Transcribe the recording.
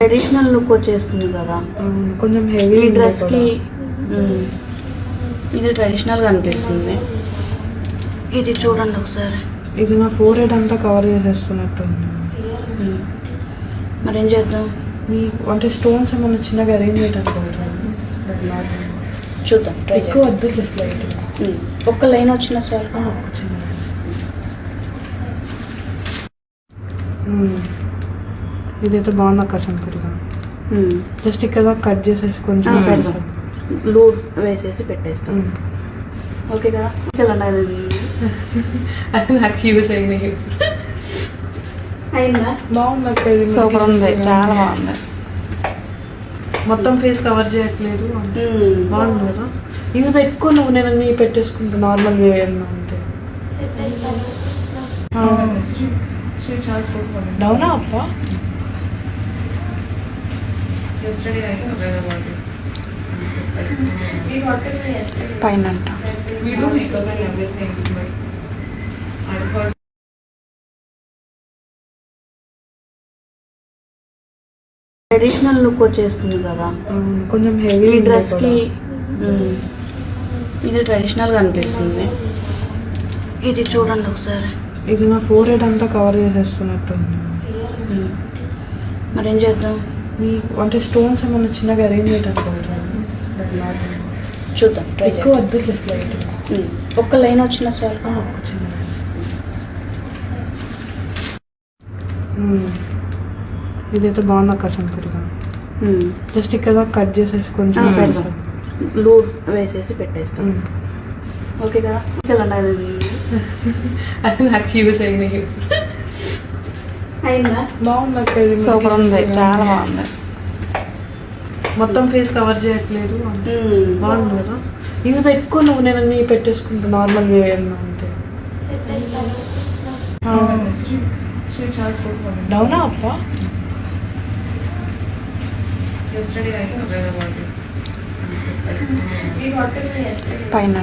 Traditional look వచ్చేస్తుంది కదా కొంచెం హెవీ ఈ డ్రెస్కి. ఇది ట్రెడిషనల్గా అనిపిస్తుంది. ఇది చూడండి ఒకసారి. ఇది నా ఫోర్ హెడ్ అంతా కవర్ చేసేస్తున్నట్టు. మరి ఏం చేద్దాం? మీకు అంటే స్టోన్స్ ఏమైనా చిన్నగా అరేంజ్ చేయడానికి చూద్దాం. ట్రై ఎక్కువ వద్దు, జస్ట్ లైట్ ఒక్క లైన్ వచ్చినా సార్. ఇదైతే బాగుంది అక్క శంకర్గా. జస్ట్ ఇక్కడ కట్ చేసేసి కొంచెం పెడదాం, లూడ్ వేసేసి పెట్టేస్తాం. ఓకే కదా? అది నాకు యూస్ అయినాయి. బాగుంది అక్క, ఇది సూపర్ ఉంది, చాలా బాగుంది. మొత్తం ఫేస్ కవర్ చేయట్లేదు, బాగుంది కదా. ఇవి పెట్టుకో నువ్వు, నేను అన్ని పెట్టేసుకుంటా నార్మల్ వే ఏమన్నా ఉంటే. డౌనా అప్ప పైన ట్రెడిషనల్ లుక్ వచ్చేస్తుంది కదా కొంచెం హెవీ ఈ డ్రెస్కి. ఇది ట్రెడిషనల్గా అనిపిస్తుంది. ఇది చూడండి ఒకసారి. ఇది నా ఫోర్ హెడ్ అంతా కవర్ చేసేస్తున్నట్టు. మరి ఏం చేద్దాం? మీకు అంటే స్టోన్స్ ఏమైనా చిన్నగా అరేంజ్ చేయడానికి చూద్దాం. ట్రై ఎక్కువ వద్దు, జస్ట్ లైట్ ఒక్క లైన్ వచ్చినా సార్. ఇదైతే బాగుంది అక్క శంకర్గా. జస్ట్ ఇక్కడ కట్ చేసేసి కొంచెం పెడదాం, లూడ్ వేసేసి పెట్టేస్తాం. ఓకే కదా? అది నాకు యూస్ అయినాయి. బాగుంది అక్క, ఇది సూపర్ ఉంది, చాలా బాగుంది. మొత్తం ఫేస్ కవర్ చేయట్లేదు, బాగుంది కదా. ఇవి పెట్టుకో నువ్వు, నేను అన్ని పెట్టేసుకుంటా నార్మల్ వే ఏమన్నా ఉంటే. డౌనా అప్ప పైన